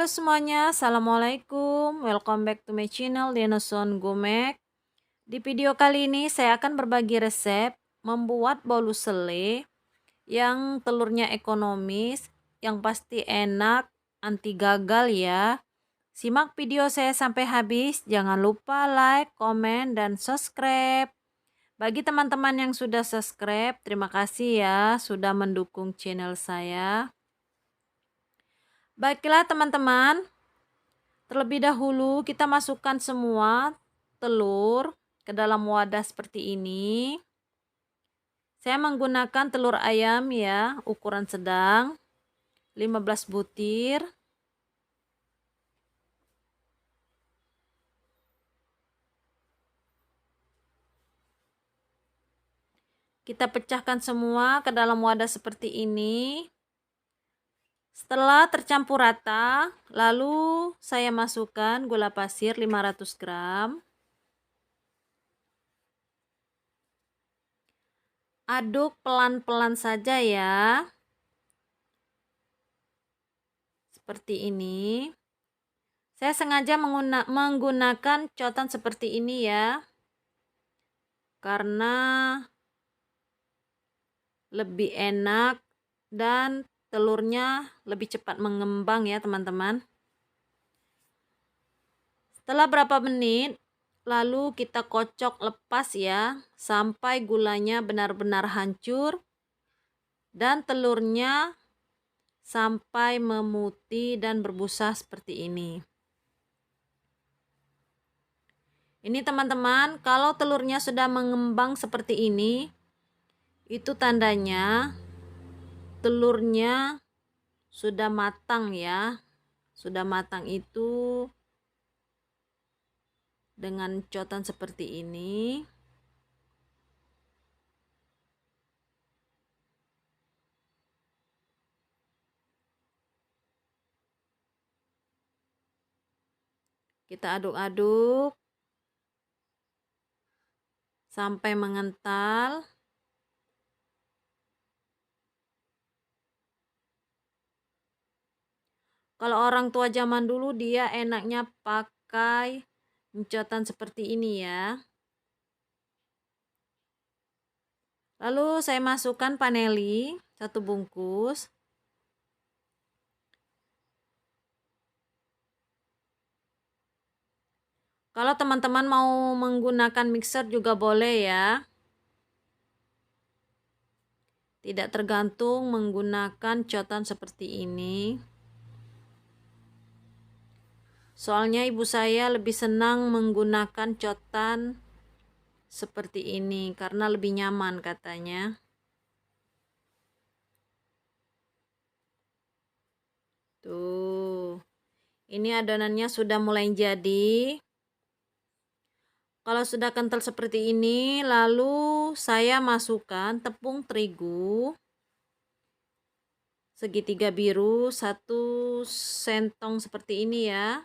Halo semuanya, Assalamualaikum. Welcome back to my channel Denoson Gomek. Di video kali ini saya akan berbagi resep membuat bolu sele yang telurnya ekonomis, yang pasti enak, anti gagal ya. Simak video saya sampai habis, jangan lupa like, komen, dan subscribe. Bagi teman-teman yang sudah subscribe, terima kasih ya sudah mendukung channel saya. Baiklah teman-teman, terlebih dahulu kita masukkan semua telur ke dalam wadah seperti ini. Saya menggunakan telur ayam ya, ukuran sedang, 15 butir. Kita pecahkan semua ke dalam wadah seperti ini. Setelah tercampur rata, lalu saya masukkan gula pasir 500 gram. Aduk pelan-pelan saja ya. Seperti ini. Saya sengaja menggunakan cotan seperti ini ya. Karena lebih enak dan telurnya lebih cepat mengembang ya teman-teman. Setelah berapa menit, lalu kita kocok lepas ya, sampai gulanya benar-benar hancur dan telurnya sampai memutih dan berbusa seperti ini. Ini teman-teman, kalau telurnya sudah mengembang seperti ini, itu tandanya telurnya sudah matang ya. Sudah matang itu dengan cotan seperti ini. Kita aduk-aduk sampai mengental. Kalau orang tua zaman dulu dia enaknya pakai encotan seperti ini ya. Lalu saya masukkan paneli 1 bungkus. Kalau teman-teman mau menggunakan mixer juga boleh ya. Tidak tergantung menggunakan cotan seperti ini. Soalnya ibu saya lebih senang menggunakan cotan seperti ini karena lebih nyaman katanya. Tuh. Ini adonannya sudah mulai jadi. Kalau sudah kental seperti ini, lalu saya masukkan tepung terigu segitiga biru 1 sentong seperti ini ya.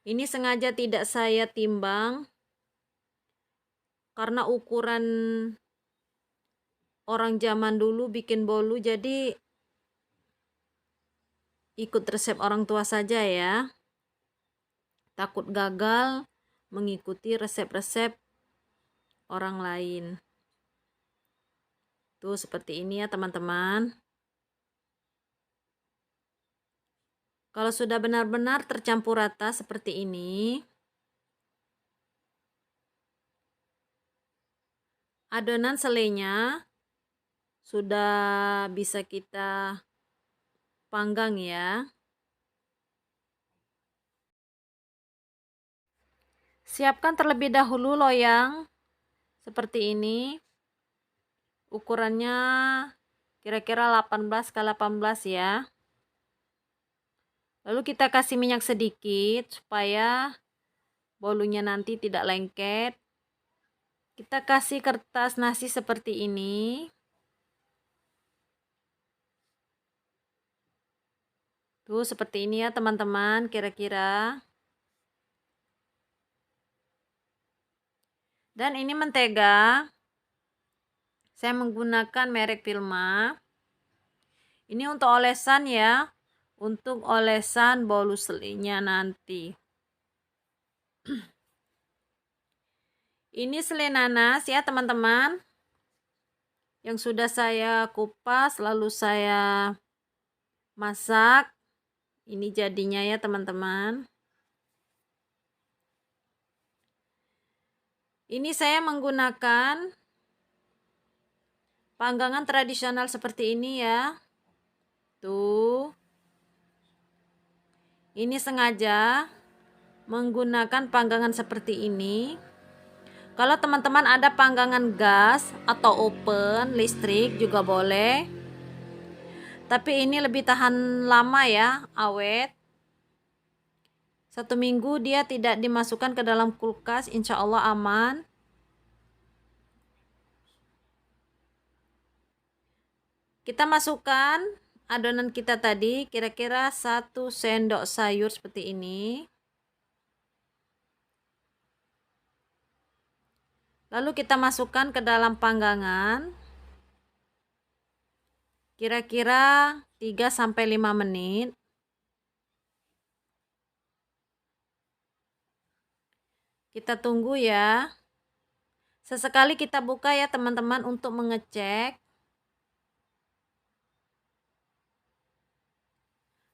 Ini sengaja tidak saya timbang karena ukuran orang zaman dulu bikin bolu, jadi ikut resep orang tua saja ya. Takut gagal mengikuti resep-resep orang lain. Tuh seperti ini ya teman-teman. Kalau sudah benar-benar tercampur rata seperti ini, adonan selenya sudah bisa kita panggang ya. Siapkan terlebih dahulu loyang seperti ini. Ukurannya kira-kira 18 x 18 ya. Lalu kita kasih minyak sedikit supaya bolunya nanti tidak lengket. Kita kasih kertas nasi seperti ini. Tuh seperti ini ya teman-teman kira-kira. Dan ini mentega. Saya menggunakan merek Vilma. Ini untuk olesan ya. untuk olesan bolu selainya nanti. Ini selai nanas ya teman-teman, yang sudah saya kupas lalu saya masak. Ini jadinya ya teman-teman. Ini saya menggunakan panggangan tradisional seperti ini ya. Tuh. Ini sengaja menggunakan panggangan seperti ini. Kalau teman-teman ada panggangan gas atau oven listrik juga boleh. Tapi ini lebih tahan lama ya, awet. 1 minggu dia tidak dimasukkan ke dalam kulkas, insya Allah aman. Kita masukkan adonan kita tadi, kira-kira 1 sendok sayur seperti ini. Lalu kita masukkan ke dalam panggangan, kira-kira 3-5 menit. Kita tunggu ya. Sesekali kita buka ya teman-teman untuk mengecek.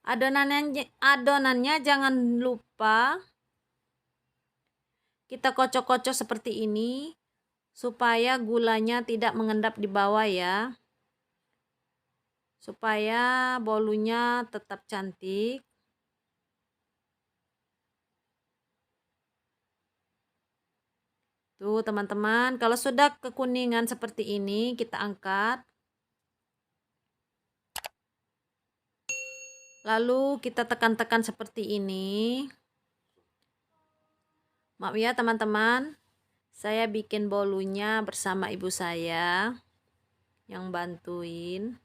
Adonannya jangan lupa kita kocok-kocok seperti ini supaya gulanya tidak mengendap di bawah ya. Supaya bolunya tetap cantik. Tuh teman-teman, kalau sudah kekuningan seperti ini, kita angkat. Lalu kita tekan-tekan seperti ini. Maaf ya teman-teman, saya bikin bolunya bersama ibu saya yang bantuin.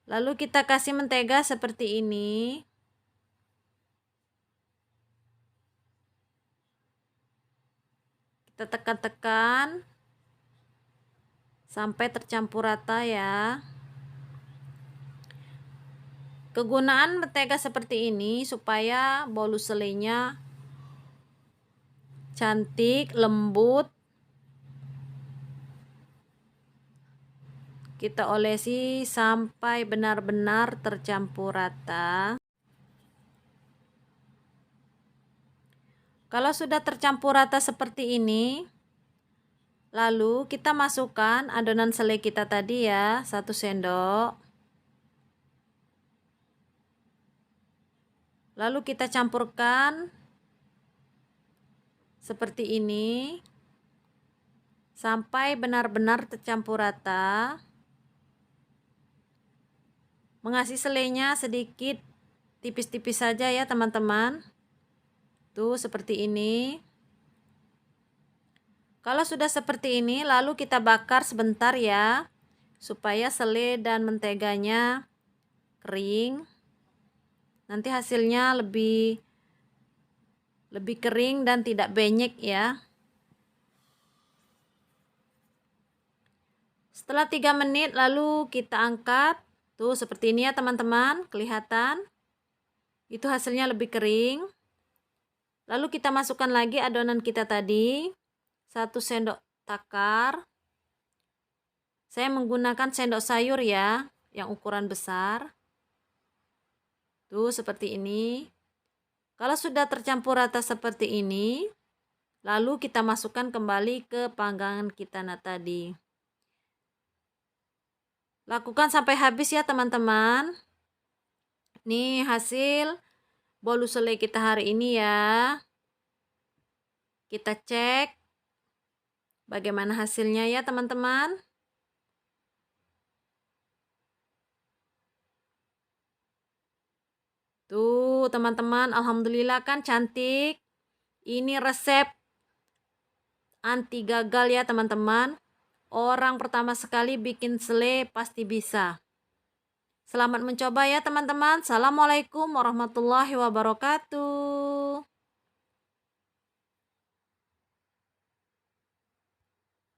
Lalu kita kasih mentega seperti ini. Kita tekan-tekan sampai tercampur rata ya. Kegunaan mentega seperti ini supaya bolu selainya cantik, lembut. Kita olesi sampai benar-benar tercampur rata. Kalau sudah tercampur rata seperti ini, lalu kita masukkan adonan selai kita tadi ya, 1 sendok. Lalu kita campurkan seperti ini sampai benar-benar tercampur rata. Mengasih selainya sedikit tipis-tipis saja ya teman-teman. Tuh seperti ini. Kalau sudah seperti ini, lalu kita bakar sebentar ya, supaya selai dan menteganya kering. Nanti hasilnya lebih kering dan tidak benyek ya. Setelah 3 menit lalu kita angkat. Tuh seperti ini ya teman-teman, kelihatan. Itu hasilnya lebih kering. Lalu kita masukkan lagi adonan kita tadi, 1 sendok takar. Saya menggunakan sendok sayur ya, yang ukuran besar. Tuh seperti ini. Kalau sudah tercampur rata seperti ini, lalu kita masukkan kembali ke panggangan kita tadi. Lakukan sampai habis ya teman-teman. Nih hasil bolu selai kita hari ini ya. Kita cek bagaimana hasilnya ya teman-teman. Tuh teman-teman, alhamdulillah kan cantik. Ini resep anti gagal ya teman-teman. Orang pertama sekali bikin selai pasti bisa. Selamat mencoba ya teman-teman. Assalamualaikum warahmatullahi wabarakatuh.